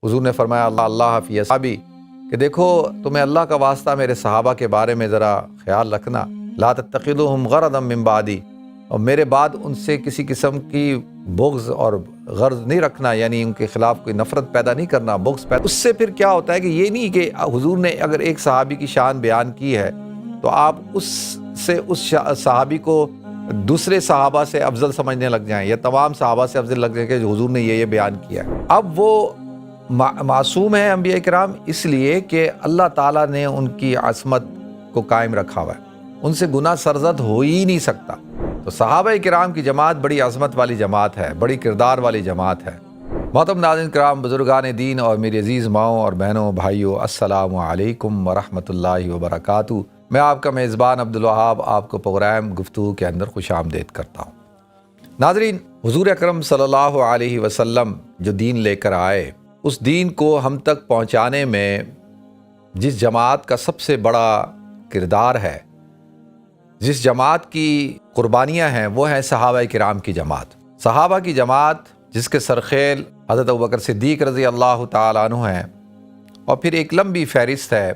حضور نے فرمایا اللہ فی اصحابی کہ دیکھو تمہیں اللہ کا واسطہ میرے صحابہ کے بارے میں ذرا خیال رکھنا، لا تتخذوہم غرضا من بعدی، اور میرے بعد ان سے کسی قسم کی بغض اور غرض نہیں رکھنا، یعنی ان کے خلاف کوئی نفرت پیدا نہیں کرنا، بغض پیدا۔ اس سے پھر کیا ہوتا ہے کہ یہ نہیں کہ حضور نے اگر ایک صحابی کی شان بیان کی ہے تو آپ اس صحابی کو دوسرے صحابہ سے افضل سمجھنے لگ جائیں یا تمام صحابہ سے افضل لگ جائیں کہ حضور نے یہ بیان کیا ہے۔ اب وہ معصوم ہیں انبیاء کرام اس لیے کہ اللہ تعالیٰ نے ان کی عصمت کو قائم رکھا ہوا ہے، ان سے گناہ سرزد ہو ہی نہیں سکتا۔ تو صحابہ کرام کی جماعت بڑی عظمت والی جماعت ہے، بڑی کردار والی جماعت ہے۔ محترم ناظرین کرام، بزرگان دین اور میری عزیز ماؤں اور بہنوں بھائیوں، السلام علیکم ورحمۃ اللہ وبرکاتہ۔ میں آپ کا میزبان عبدالوہاب آپ کو پروگرام گفتگو کے اندر خوش آمدید کرتا ہوں۔ ناظرین، حضور اکرم صلی اللہ علیہ وسلم جو دین لے کر آئے، اس دین کو ہم تک پہنچانے میں جس جماعت کا سب سے بڑا کردار ہے، جس جماعت کی قربانیاں ہیں، وہ ہیں صحابہ کرام کی جماعت۔ صحابہ کی جماعت جس کے سرخیل حضرت ابوبکر صدیق رضی اللہ تعالیٰ عنہ ہیں، اور پھر ایک لمبی فہرست ہے،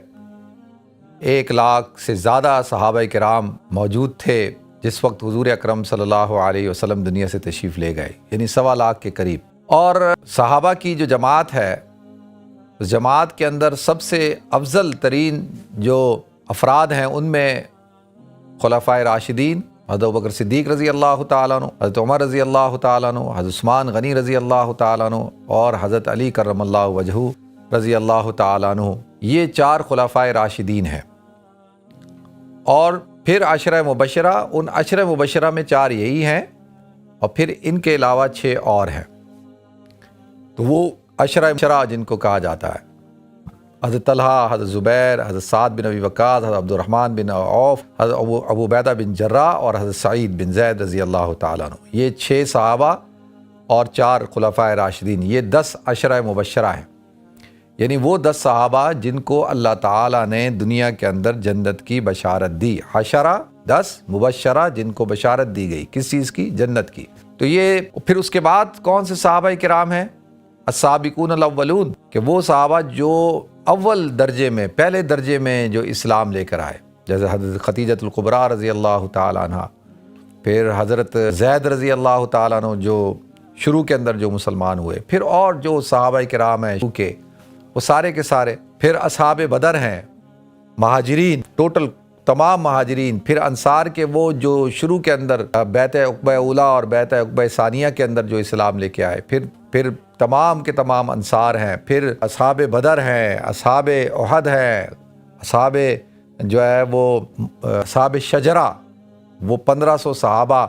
1,00,000 سے زیادہ صحابہ کرام موجود تھے جس وقت حضور اکرم صلی اللہ علیہ وسلم دنیا سے تشریف لے گئے، یعنی 1,00,000 کے قریب۔ اور صحابہ کی جو جماعت ہے، اس جماعت کے اندر سب سے افضل ترین جو افراد ہیں ان میں خلفائے راشدین حضرت ابوبکر صدیق رضی اللہ تعالیٰ عنہ، حضرت عمر رضی اللہ تعالیٰ عنہ، حضرت عثمان غنی رضی اللہ تعالیٰ عنہ، اور حضرت علی کرم اللہ وجہہ رضی اللہ تعالیٰ عنہ۔ یہ 4 خلفائے راشدین ہیں۔ اور پھر عشرہ مبشرہ، ان عشرہ مبشرہ میں 4 یہی ہیں، اور پھر ان کے علاوہ 6 اور ہیں۔ تو وہ عشرہ مبشرہ جن کو کہا جاتا ہے، حضرت طلحہ، حضرت زبیر، حضرت سعد بن ابی وقاص، حضرت عبد الرحمن بن عوف، حضرت ابو عبیدہ بن جراح اور حضرت سعید بن زید رضی اللہ تعالیٰ عنہ۔ یہ 6 صحابہ اور 4 خلفائے راشدین، یہ 10 عشرہ مبشرہ ہیں، یعنی وہ 10 صحابہ جن کو اللہ تعالیٰ نے دنیا کے اندر جنت کی بشارت دی۔ عشرہ 10 مبشرہ جن کو بشارت دی گئی، کس چیز کی؟ جنت کی۔ تو یہ پھر اس کے بعد کون سے صحابہ کرام ہیں؟ السابقون الاولون، کہ وہ صحابہ جو اول درجے میں، پہلے درجے میں جو اسلام لے کر آئے، جیسے حضرت خدیجۃ الکبریٰ رضی اللہ تعالیٰ عنہ، پھر حضرت زید رضی اللہ تعالیٰ عنہ جو شروع کے اندر جو مسلمان ہوئے، پھر اور جو صحابہ کرام ہیں کے وہ سارے کے سارے، پھر اصحاب بدر ہیں، مہاجرین، ٹوٹل تمام مہاجرین، پھر انصار کے وہ جو شروع کے اندر بیعت عقبہ اولیٰ اور بیعت عقبہ ثانیہ کے اندر جو اسلام لے کے آئے، پھر تمام کے تمام انصار ہیں، پھر اصحاب بدر ہیں، اصحاب احد ہیں، اصحاب جو ہے وہ اصحاب شجرہ، وہ 1500 صحابہ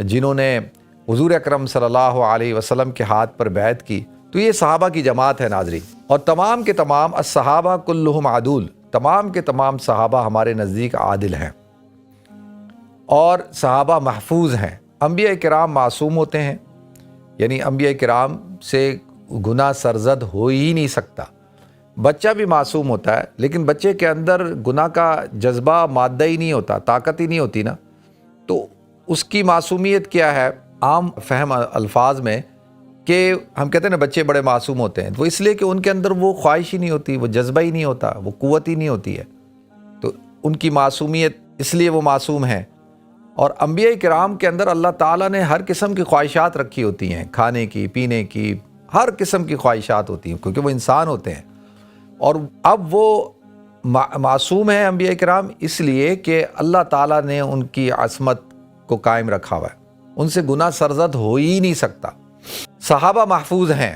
جنہوں نے حضور اکرم صلی اللہ علیہ وسلم کے ہاتھ پر بیعت کی۔ تو یہ صحابہ کی جماعت ہے ناظرین، اور تمام کے تمام الصحابہ کلہم عدول، تمام کے تمام صحابہ ہمارے نزدیک عادل ہیں اور صحابہ محفوظ ہیں۔ انبیاء کرام معصوم ہوتے ہیں، یعنی انبیاء کرام سے گناہ سرزد ہو ہی نہیں سکتا۔ بچہ بھی معصوم ہوتا ہے، لیکن بچے کے اندر گناہ کا جذبہ مادہ ہی نہیں ہوتا، طاقت ہی نہیں ہوتی نا، تو اس کی معصومیت کیا ہے؟ عام فہم الفاظ میں کہ ہم کہتے ہیں نا بچے بڑے معصوم ہوتے ہیں، وہ اس لیے کہ ان کے اندر وہ خواہش ہی نہیں ہوتی، وہ جذبہ ہی نہیں ہوتا، وہ قوت ہی نہیں ہوتی ہے، تو ان کی معصومیت اس لیے وہ معصوم ہیں۔ اور انبیاء کرام کے اندر اللہ تعالیٰ نے ہر قسم کی خواہشات رکھی ہوتی ہیں، کھانے کی، پینے کی، ہر قسم کی خواہشات ہوتی ہیں، کیونکہ وہ انسان ہوتے ہیں۔ اور اب وہ معصوم ہیں انبیاء کرام اس لیے کہ اللہ تعالیٰ نے ان کی عصمت کو قائم رکھا ہوا ہے، ان سے گناہ سرزد ہو ہی نہیں سکتا۔ صحابہ محفوظ ہیں،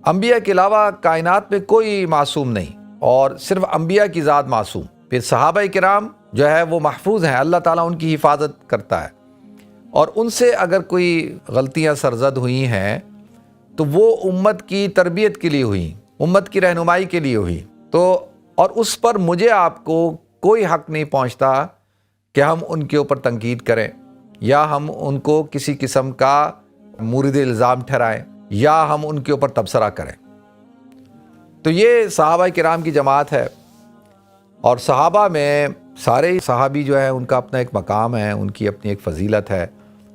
انبیاء کے علاوہ کائنات میں کوئی معصوم نہیں، اور صرف انبیاء کی ذات معصوم۔ پھر صحابہ کرام جو ہے وہ محفوظ ہیں، اللہ تعالیٰ ان کی حفاظت کرتا ہے، اور ان سے اگر کوئی غلطیاں سرزد ہوئی ہیں تو وہ امت کی تربیت کے لیے ہوئی، امت کی رہنمائی کے لیے ہوئی، تو اور اس پر مجھے آپ کو کوئی حق نہیں پہنچتا کہ ہم ان کے اوپر تنقید کریں، یا ہم ان کو کسی قسم کا مورد الزام ٹھہرائیں، یا ہم ان کے اوپر تبصرہ کریں۔ تو یہ صحابہ کرام کی جماعت ہے، اور صحابہ میں سارے صحابی جو ہیں ان کا اپنا ایک مقام ہے، ان کی اپنی ایک فضیلت ہے۔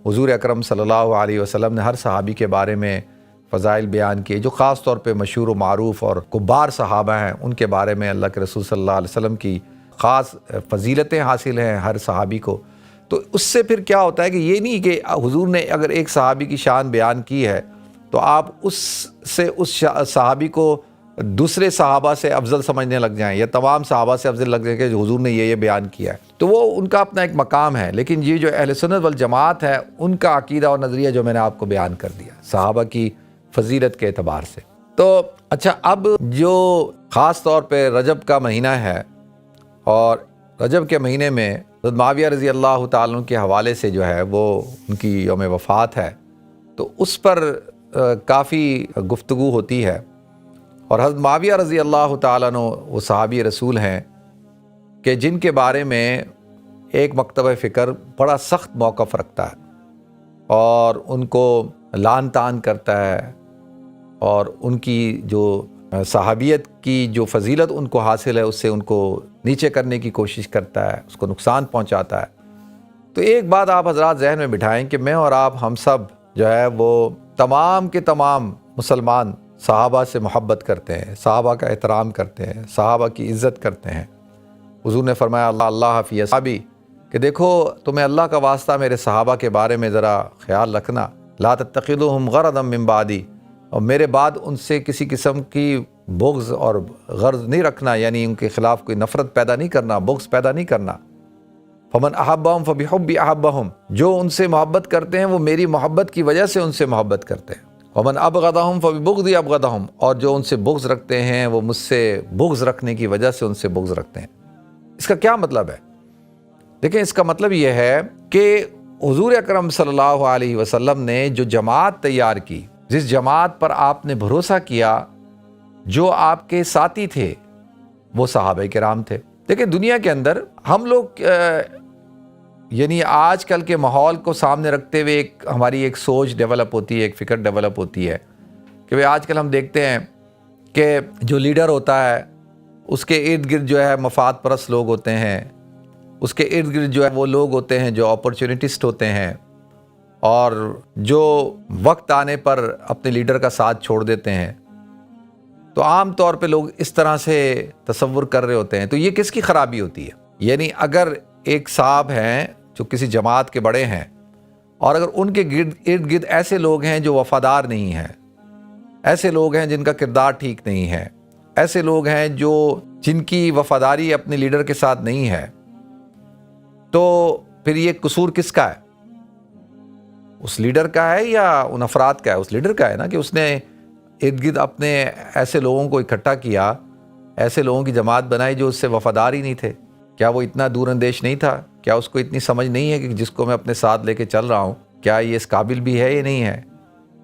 حضور اکرم صلی اللہ علیہ وسلم نے ہر صحابی کے بارے میں فضائل بیان کیے جو خاص طور پہ مشہور و معروف اور کبار صحابہ ہیں، ان کے بارے میں اللہ کے رسول صلی اللہ علیہ وسلم کی خاص فضیلتیں حاصل ہیں ہر صحابی کو. تو اس سے پھر کیا ہوتا ہے کہ یہ نہیں کہ حضور نے اگر ایک صحابی کی شان بیان کی ہے تو آپ اس صحابی کو دوسرے صحابہ سے افضل سمجھنے لگ جائیں یا تمام صحابہ سے افضل لگ جائیں کہ حضور نے یہ بیان کیا ہے. تو وہ ان کا اپنا ایک مقام ہے. لیکن یہ جو اہل سنت والجماعت ہے ان کا عقیدہ اور نظریہ جو میں نے آپ کو بیان کر دیا صحابہ کی فضیلت کے اعتبار سے. تو اچھا، اب جو خاص طور پہ رجب کا مہینہ ہے اور رجب کے مہینے میں حضرت معاویہ رضی اللہ تعالیٰ عنہ کے حوالے سے جو ہے وہ ان کی یوم وفات ہے، تو اس پر کافی گفتگو ہوتی ہے. اور حضرت معاویہ رضی اللہ تعالیٰ عنہ وہ صحابی رسول ہیں کہ جن کے بارے میں ایک مکتبہ فکر بڑا سخت موقف رکھتا ہے اور ان کو لعن طعن کرتا ہے اور ان کی جو صحابیت کی جو فضیلت ان کو حاصل ہے اس سے ان کو نیچے کرنے کی کوشش کرتا ہے، اس کو نقصان پہنچاتا ہے. تو ایک بات آپ حضرات ذہن میں بٹھائیں کہ میں اور آپ ہم سب جو ہے وہ تمام کے تمام مسلمان صحابہ سے محبت کرتے ہیں، صحابہ کا احترام کرتے ہیں، صحابہ کی عزت کرتے ہیں. حضور نے فرمایا اللہ فی اصحابی کہ دیکھو تمہیں اللہ کا واسطہ میرے صحابہ کے بارے میں ذرا خیال رکھنا. لا تتخذوہم غرضا من بعدی، اور میرے بعد ان سے کسی قسم کی بغض اور غرض نہیں رکھنا، یعنی ان کے خلاف کوئی نفرت پیدا نہیں کرنا، بغض پیدا نہیں کرنا. فمن احبہم فبحبی احبہم، جو ان سے محبت کرتے ہیں وہ میری محبت کی وجہ سے ان سے محبت کرتے ہیں. ومن ابغضہم فببغضی ابغضہم، اور جو ان سے بغض رکھتے ہیں وہ مجھ سے بغض رکھنے کی وجہ سے ان سے بغض رکھتے ہیں. اس کا کیا مطلب ہے؟ دیکھیں، اس کا مطلب یہ ہے کہ حضور اکرم صلی اللہ علیہ وسلم نے جو جماعت تیار کی، جس جماعت پر آپ نے بھروسہ کیا، جو آپ کے ساتھی تھے وہ صحابہ کرام تھے. دیکھیں، دنیا کے اندر ہم لوگ یعنی آج کل کے ماحول کو سامنے رکھتے ہوئے ہماری ایک سوچ ڈیولپ ہوتی ہے، ایک فکر ڈیولپ ہوتی ہے کہ آج کل ہم دیکھتے ہیں کہ جو لیڈر ہوتا ہے اس کے ارد گرد جو ہے مفاد پرست لوگ ہوتے ہیں، اس کے ارد گرد جو ہے وہ لوگ ہوتے ہیں جو اپرچونٹسٹ ہوتے ہیں اور جو وقت آنے پر اپنے لیڈر کا ساتھ چھوڑ دیتے ہیں. تو عام طور پہ لوگ اس طرح سے تصور کر رہے ہوتے ہیں. تو یہ کس کی خرابی ہوتی ہے؟ یعنی اگر ایک صاحب ہیں جو کسی جماعت کے بڑے ہیں اور اگر ان کے ارد گرد ایسے لوگ ہیں جو وفادار نہیں ہیں، ایسے لوگ ہیں جن کا کردار ٹھیک نہیں ہے، ایسے لوگ ہیں جن کی وفاداری اپنے لیڈر کے ساتھ نہیں ہے، تو پھر یہ قصور کس کا ہے؟ اس لیڈر کا ہے یا ان افراد کا ہے؟ اس لیڈر کا ہے نا، کہ اس نے ارد گرد اپنے ایسے لوگوں کو اکٹھا کیا، ایسے لوگوں کی جماعت بنائی جو اس سے وفادار ہی نہیں تھے. کیا وہ اتنا دور اندیش نہیں تھا؟ کیا اس کو اتنی سمجھ نہیں ہے کہ جس کو میں اپنے ساتھ لے کے چل رہا ہوں کیا یہ اس قابل بھی ہے یا نہیں ہے؟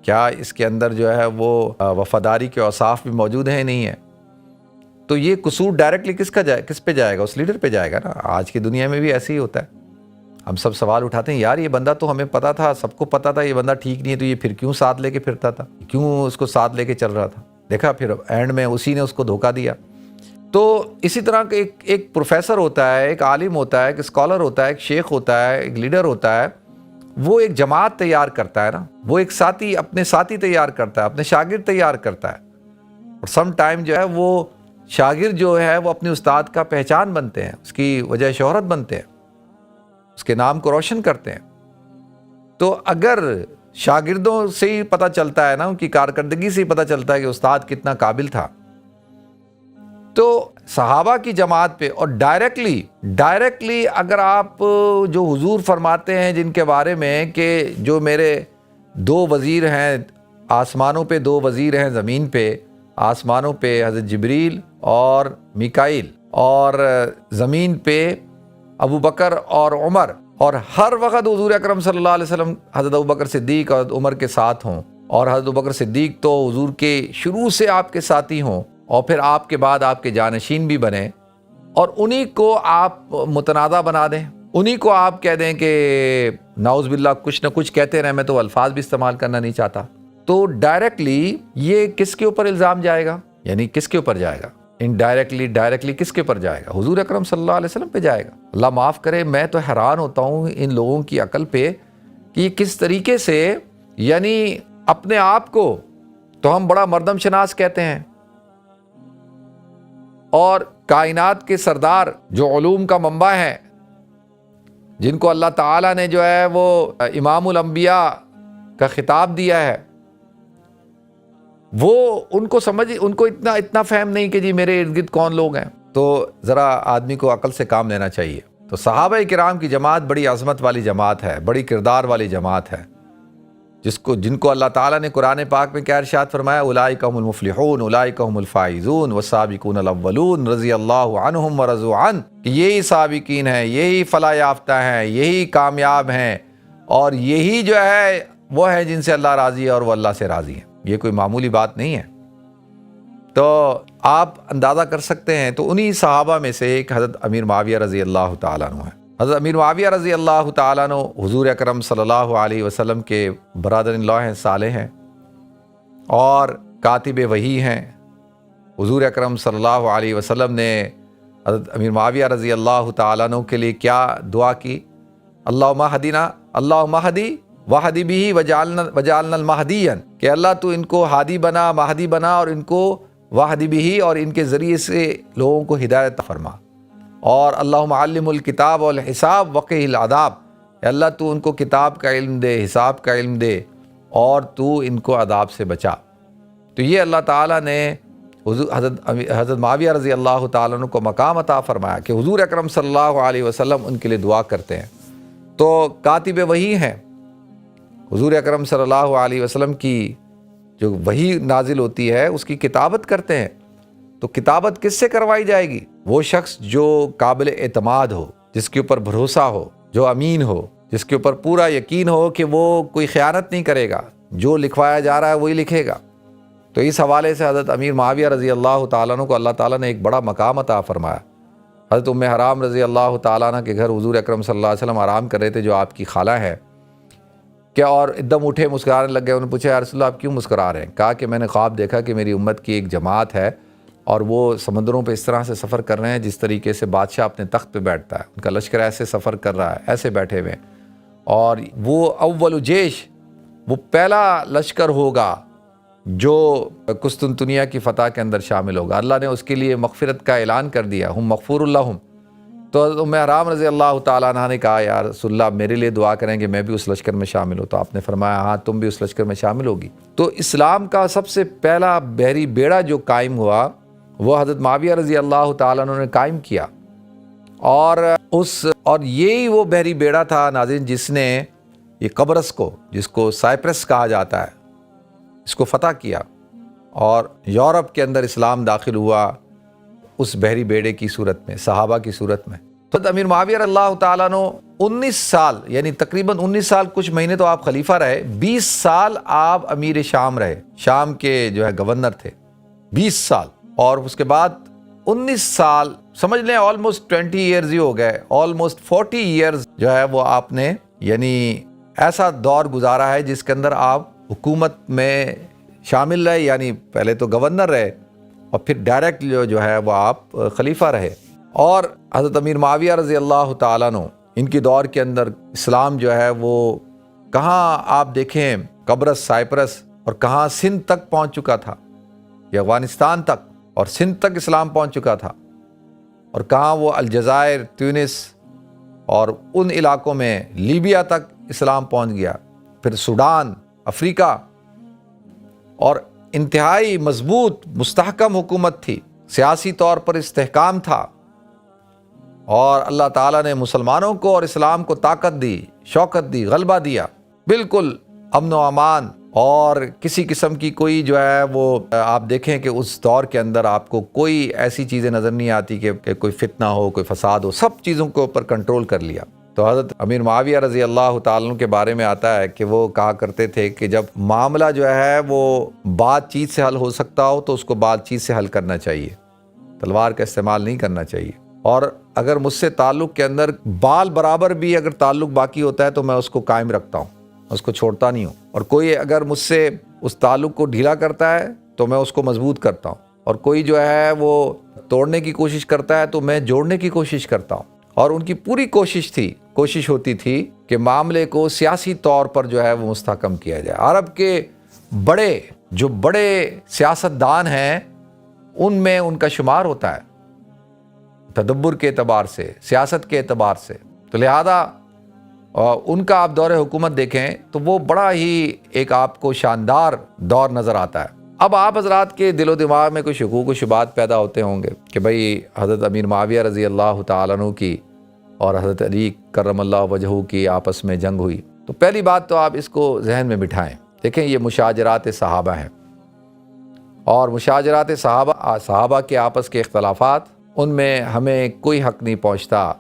کیا اس کے اندر جو ہے وہ وفاداری کے اوصاف بھی موجود ہیں نہیں ہے؟ تو یہ قصور ڈائریکٹلی کس پہ جائے گا؟ اس لیڈر پہ جائے گا نا. آج کی دنیا میں بھی ایسے ہی ہوتا ہے. ہم سب سوال اٹھاتے ہیں، یار یہ بندہ تو ہمیں پتا تھا، سب کو پتا تھا یہ بندہ ٹھیک نہیں ہے، تو یہ پھر کیوں ساتھ لے کے پھرتا تھا، کیوں اس کو ساتھ لے کے چل رہا تھا؟ دیکھا پھر اینڈ میں اسی نے اس کو دھوکہ دیا. تو اسی طرح کہ ایک پروفیسر ہوتا ہے، ایک عالم ہوتا ہے، ایک اسکالر ہوتا ہے، ایک شیخ ہوتا ہے، ایک لیڈر ہوتا ہے، وہ ایک جماعت تیار کرتا ہے نا، وہ ایک ساتھی، اپنے ساتھی تیار کرتا ہے، اپنے شاگرد تیار کرتا ہے. اور سم ٹائم جو ہے وہ شاگرد جو ہے وہ اپنے استاد کا پہچان بنتے ہیں، اس کی وجہ شہرت بنتے ہیں، اس کے نام کو روشن کرتے ہیں. تو اگر شاگردوں سے ہی پتہ چلتا ہے نا، ان کی کارکردگی سے ہی پتہ چلتا ہے کہ استاد کتنا قابل تھا، تو صحابہ کی جماعت پہ اور ڈائریکٹلی اگر آپ جو حضور فرماتے ہیں جن کے بارے میں کہ جو میرے 2 وزیر ہیں آسمانوں پہ، 2 وزیر ہیں زمین پہ، آسمانوں پہ حضرت جبریل اور میکائیل، اور زمین پہ ابو بکر اور عمر، اور ہر وقت حضور اکرم صلی اللہ علیہ وسلم حضرت ابو بکر صدیق اور عمر کے ساتھ ہوں، اور حضرت ابو بکر صدیق تو حضور کے شروع سے آپ کے ساتھی ہوں اور پھر آپ کے بعد آپ کے جانشین بھی بنے، اور انہی کو آپ متنازع بنا دیں، انہی کو آپ کہہ دیں کہ نعوذ باللہ کچھ نہ کچھ کہتے رہیں، میں تو الفاظ بھی استعمال کرنا نہیں چاہتا. تو ڈائریکٹلی یہ کس کے اوپر الزام جائے گا؟ یعنی کس کے اوپر جائے گا؟ ڈائریکٹلی کس کے اوپر جائے گا؟ حضور اکرم صلی اللہ علیہ وسلم پہ جائے گا. اللہ معاف کرے، میں تو حیران ہوتا ہوں ان لوگوں کی عقل پہ کہ یہ کس طریقے سے یعنی اپنے آپ کو تو ہم بڑا مردم شناس کہتے ہیں، اور کائنات کے سردار جو علوم کا منبع ہے، جن کو اللہ تعالیٰ نے جو ہے وہ امام الانبیاء کا خطاب دیا ہے، وہ ان کو اتنا فہم نہیں کہ جی میرے ارد گرد کون لوگ ہیں. تو ذرا آدمی کو عقل سے کام لینا چاہیے. تو صحابہ کرام کی جماعت بڑی عظمت والی جماعت ہے، بڑی کردار والی جماعت ہے، جن کو اللہ تعالیٰ نے قرآن پاک میں کیا ارشاد فرمایا، اولئک هم المفلحون اولئک هم الفائزون والسابقون الاولون رضی اللہ عنہم ورضوا عنہ، کہ یہی سابقین ہیں، یہی فلاح یافتہ ہیں، یہی کامیاب ہیں، اور یہی جو ہے وہ ہیں جن سے اللہ راضی ہے اور وہ اللہ سے راضی ہیں. یہ کوئی معمولی بات نہیں ہے. تو آپ اندازہ کر سکتے ہیں. تو انہی صحابہ میں سے ایک حضرت امیر معاویہ رضی اللہ تعالیٰ عنہ ہے. حضرت امیر معاویہ رضی اللہ تعالیٰ عنہ حضور اکرم صلی اللہ علیہ وسلم کے برادر ان لا ہیں، صالح ہیں، اور کاتب وحی ہیں. حضور اکرم صلی اللہ علیہ وسلم نے حضرت امیر معاویہ رضی اللہ تعالیٰ عنہ کے لیے کیا دعا کی، اللہم اہدنا اللہم اہدی وہدی بھی وجعلنا المہدیین، کہ اللہ تو ان کو ہادی بنا، مہدی بنا، اور ان کو وہدی بھی، اور ان کے ذریعے سے لوگوں کو ہدایت فرما. اور اللہم علم الکتاب والحساب وقہ العذاب، اے اللہ تو ان کو کتاب کا علم دے، حساب کا علم دے، اور تو ان کو عذاب سے بچا. تو یہ اللہ تعالیٰ نے حضرت معاویہ رضی اللہ تعالیٰ عنہ کو مقام عطا فرمایا کہ حضور اکرم صلی اللہ علیہ وسلم ان کے لیے دعا کرتے ہیں. تو کاتب وحی ہیں، حضور اکرم صلی اللہ علیہ وسلم کی جو وحی نازل ہوتی ہے اس کی کتابت کرتے ہیں. تو کتابت کس سے کروائی جائے گی؟ وہ شخص جو قابل اعتماد ہو، جس کے اوپر بھروسہ ہو، جو امین ہو، جس کے اوپر پورا یقین ہو کہ وہ کوئی خیانت نہیں کرے گا، جو لکھوایا جا رہا ہے وہی لکھے گا. تو اس حوالے سے حضرت امیر معاویہ رضی اللہ تعالیٰ عنہ کو اللہ تعالیٰ نے ایک بڑا مقام عطا فرمایا. حضرت ام حرام رضی اللہ تعالیٰ عنہ کے گھر حضور اکرم صلی اللہ علیہ وسلم آرام کر رہے تھے، جو آپ کی خالہ ہے، کیا اور ایک دم اٹھے مسکرانے لگ گئے. انہوں نے پوچھا، یا رسول اللہ آپ کیوں مسکرا رہے ہیں؟ کہا کہ میں نے خواب دیکھا کہ میری امت کی ایک جماعت ہے، اور وہ سمندروں پہ اس طرح سے سفر کر رہے ہیں جس طریقے سے بادشاہ اپنے تخت پہ بیٹھتا ہے. ان کا لشکر ایسے سفر کر رہا ہے، ایسے بیٹھے ہوئے، اور وہ اول جیش، وہ پہلا لشکر ہوگا جو قسطنطنیہ کی فتح کے اندر شامل ہوگا. اللہ نے اس کے لیے مغفرت کا اعلان کر دیا، ہم مغفور اللہم. تو ام حرام رضی اللہ تعالیٰ عنہ نے کہا، یا رسول اللہ میرے لیے دعا کریں کہ میں بھی اس لشکر میں شامل ہوں. تو آپ نے فرمایا ہاں تم بھی اس لشکر میں شامل ہوگی. تو اسلام کا سب سے پہلا بحری بیڑا جو قائم ہوا وہ حضرت معاویہ رضی اللہ تعالیٰ عنہ نے قائم کیا. اور یہی وہ بحری بیڑا تھا ناظرین جس نے یہ قبرص کو، جس کو سائپرس کہا جاتا ہے، اس کو فتح کیا، اور یورپ کے اندر اسلام داخل ہوا اس بحری بیڑے کی صورت میں، صحابہ کی صورت میں. تو امیر معاویہ رضی اللہ تعالیٰ عنہ 19 سال، یعنی تقریباً 19 سال کچھ مہینے تو آپ خلیفہ رہے، 20 سال آپ امیر شام رہے، شام کے جو ہے گورنر تھے 20 سال. اور اس کے بعد 19 سال سمجھ لیں آلموسٹ 20 ایئرز ہی ہو گئے، آلموسٹ 40 ایئرز جو ہے وہ آپ نے یعنی ایسا دور گزارا ہے جس کے اندر آپ حکومت میں شامل رہے، یعنی پہلے تو گورنر رہے اور پھر ڈائریکٹ جو ہے وہ آپ خلیفہ رہے. اور حضرت امیر معاویہ رضی اللہ تعالیٰ عنہ ان کی دور کے اندر اسلام جو ہے وہ کہاں آپ دیکھیں قبرص، سائپرس، اور کہاں سندھ تک پہنچ چکا تھا، یا افغانستان تک اور سندھ تک اسلام پہنچ چکا تھا، اور کہاں وہ الجزائر، تیونس اور ان علاقوں میں لیبیا تک اسلام پہنچ گیا، پھر سوڈان، افریقہ. اور انتہائی مضبوط مستحکم حکومت تھی، سیاسی طور پر استحکام تھا، اور اللہ تعالیٰ نے مسلمانوں کو اور اسلام کو طاقت دی، شوکت دی، غلبہ دیا، بالکل امن و امان. اور کسی قسم کی کوئی جو ہے وہ آپ دیکھیں کہ اس دور کے اندر آپ کو کوئی ایسی چیزیں نظر نہیں آتی کہ کوئی فتنہ ہو، کوئی فساد ہو، سب چیزوں کے اوپر کنٹرول کر لیا. تو حضرت امیر معاویہ رضی اللہ تعالیٰ عنہ کے بارے میں آتا ہے کہ وہ کہا کرتے تھے کہ جب معاملہ جو ہے وہ بات چیت سے حل ہو سکتا ہو تو اس کو بات چیت سے حل کرنا چاہیے، تلوار کا استعمال نہیں کرنا چاہیے. اور اگر مجھ سے تعلق کے اندر بال برابر بھی اگر تعلق باقی ہوتا ہے تو میں اس کو قائم رکھتا ہوں، اس کو چھوڑتا نہیں ہوں. اور کوئی اگر مجھ سے اس تعلق کو ڈھیلا کرتا ہے تو میں اس کو مضبوط کرتا ہوں، اور کوئی جو ہے وہ توڑنے کی کوشش کرتا ہے تو میں جوڑنے کی کوشش کرتا ہوں. اور ان کی پوری کوشش ہوتی تھی کہ معاملے کو سیاسی طور پر جو ہے وہ مستحکم کیا جائے. عرب کے بڑے جو بڑے سیاستدان ہیں ان میں ان کا شمار ہوتا ہے، تدبر کے اعتبار سے، سیاست کے اعتبار سے۔ تو لہذا ان کا آپ دور حکومت دیکھیں تو وہ بڑا ہی ایک آپ کو شاندار دور نظر آتا ہے۔ اب آپ حضرات کے دل و دماغ میں کچھ شکوک و شبہات پیدا ہوتے ہوں گے کہ بھئی حضرت امیر معاویہ رضی اللہ تعالیٰ عنہ کی اور حضرت علی کرم اللہ وجہہ کی آپس میں جنگ ہوئی۔ تو پہلی بات تو آپ اس کو ذہن میں بٹھائیں، دیکھیں یہ مشاجرات صحابہ ہیں، اور مشاجرات صحابہ کے آپس کے اختلافات، ان میں ہمیں کوئی حق نہیں پہنچتا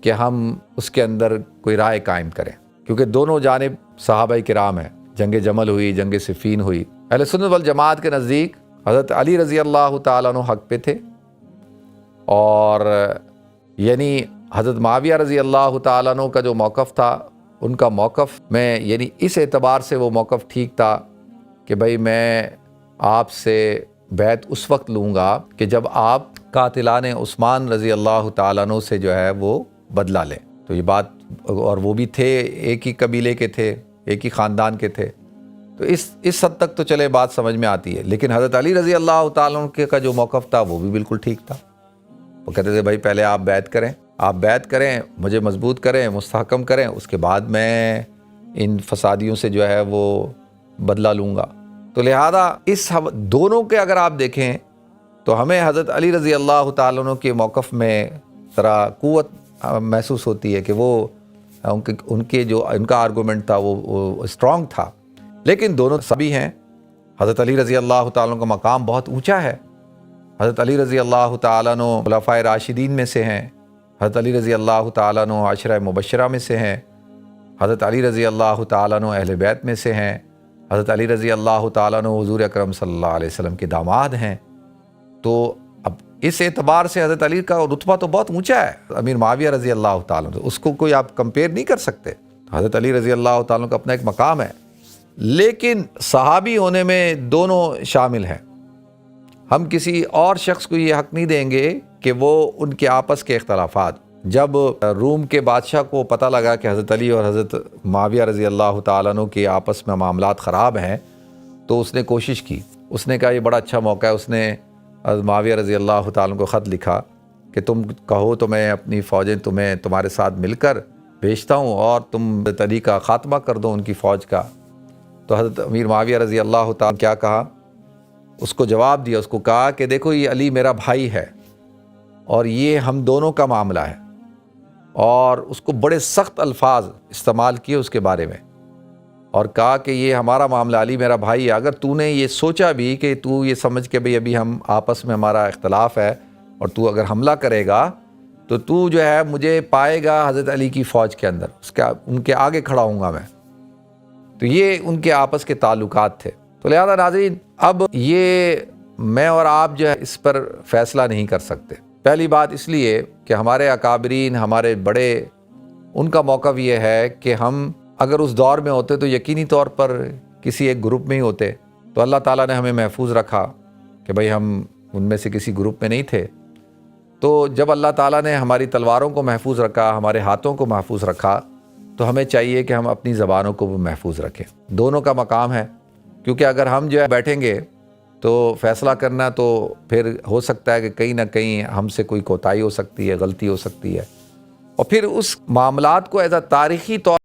کہ ہم اس کے اندر کوئی رائے قائم کریں، کیونکہ دونوں جانب صحابہ کرام ہیں۔ جنگ جمل ہوئی، جنگ صفین ہوئی۔ اہل سنت والجماعت کے نزدیک حضرت علی رضی اللہ تعالیٰ عنہ حق پہ تھے، اور یعنی حضرت معاویہ رضی اللہ تعالیٰ عنہ کا جو موقف تھا، ان کا موقف میں یعنی اس اعتبار سے وہ موقف ٹھیک تھا کہ بھئی میں آپ سے بیعت اس وقت لوں گا کہ جب آپ قاتلان عثمان رضی اللہ تعالیٰ عنہ سے جو ہے وہ بدلہ لیں۔ تو یہ بات، اور وہ بھی تھے ایک ہی قبیلے کے تھے، ایک ہی خاندان کے تھے، تو اس حد تک تو چلے بات سمجھ میں آتی ہے۔ لیکن حضرت علی رضی اللہ تعالیٰ عنہ کا جو موقف تھا وہ بھی بالکل ٹھیک تھا۔ وہ کہتے تھے بھائی پہلے آپ بیعت کریں، مجھے مضبوط کریں، مستحکم کریں، اس کے بعد میں ان فسادیوں سے جو ہے وہ بدلہ لوں گا۔ تو لہذا اس دونوں کے اگر آپ دیکھیں تو ہمیں حضرت علی رضی اللہ تعالیٰ عنہ کے موقف میں ذرا قوت محسوس ہوتی ہے کہ وہ ان کا آرگومنٹ تھا وہ اسٹرانگ تھا۔ لیکن دونوں صحابی ہیں۔ حضرت علی رضی اللہ تعالیٰ عنہ کا مقام بہت اونچا ہے۔ حضرت علی رضی اللہ تعالیٰ عنہ خلفائے راشدین میں سے ہیں، حضرت علی رضی اللہ تعالیٰ عنہ عشرہ مبشرہ میں سے ہیں، حضرت علی رضی اللہ تعالیٰ عنہ اہل بیت میں سے ہیں، حضرت علی رضی اللہ تعالیٰ عنہ حضور اکرم صلی اللہ علیہ وسلم کے داماد ہیں۔ تو اب اس اعتبار سے حضرت علی کا رتبہ تو بہت اونچا ہے امیر معاویہ رضی اللہ تعالیٰ عنہ، اس کو کوئی آپ کمپیئر نہیں کر سکتے۔ حضرت علی رضی اللہ تعالیٰ عنہ کا اپنا ایک مقام ہے، لیکن صحابی ہونے میں دونوں شامل ہیں۔ ہم کسی اور شخص کو یہ حق نہیں دیں گے کہ وہ ان کے آپس کے اختلافات، جب روم کے بادشاہ کو پتہ لگا کہ حضرت علی اور حضرت معاویہ رضی اللہ تعالیٰ عنہ کے آپس میں معاملات خراب ہیں، تو اس نے کوشش کی، اس نے کہا یہ بڑا اچھا موقع ہے، اس نے حضرت معاویہ رضی اللہ تعالیٰ عنہ کو خط لکھا کہ تم کہو تو میں اپنی فوجیں تمہارے ساتھ مل کر بھیجتا ہوں اور تم حضرت علی کا خاتمہ کر دو ان کی فوج کا۔ تو حضرت امیر معاویہ رضی اللہ تعالیٰ کیا کہا، اس کو جواب دیا، اس کو کہا کہ دیکھو یہ علی میرا بھائی ہے اور یہ ہم دونوں کا معاملہ ہے، اور اس کو بڑے سخت الفاظ استعمال کیے اس کے بارے میں، اور کہا کہ یہ ہمارا معاملہ، علی میرا بھائی ہے، اگر تو نے یہ سوچا بھی کہ تو یہ سمجھ کے بھئی ابھی ہم آپس میں ہمارا اختلاف ہے اور تو اگر حملہ کرے گا تو تو جو ہے مجھے پائے گا حضرت علی کی فوج کے اندر، ان کے آگے کھڑا ہوں گا میں۔ تو یہ ان کے آپس کے تعلقات تھے۔ تو لہذا ناظرین، اب یہ میں اور آپ جو ہے اس پر فیصلہ نہیں کر سکتے۔ پہلی بات اس لیے کہ ہمارے اکابرین، ہمارے بڑے، ان کا موقف یہ ہے کہ ہم اگر اس دور میں ہوتے تو یقینی طور پر کسی ایک گروپ میں ہی ہوتے۔ تو اللہ تعالیٰ نے ہمیں محفوظ رکھا کہ بھئی ہم ان میں سے کسی گروپ میں نہیں تھے۔ تو جب اللہ تعالیٰ نے ہماری تلواروں کو محفوظ رکھا، ہمارے ہاتھوں کو محفوظ رکھا، تو ہمیں چاہیے کہ ہم اپنی زبانوں کو بھی محفوظ رکھیں۔ دونوں کا مقام ہے، کیونکہ اگر ہم جو ہے بیٹھیں گے تو فیصلہ کرنا، تو پھر ہو سکتا ہے کہ کہیں نہ کہیں ہم سے کوئی کوتاہی ہو سکتی ہے، غلطی ہو سکتی ہے، اور پھر اس معاملات کو ایز اے تاریخی طور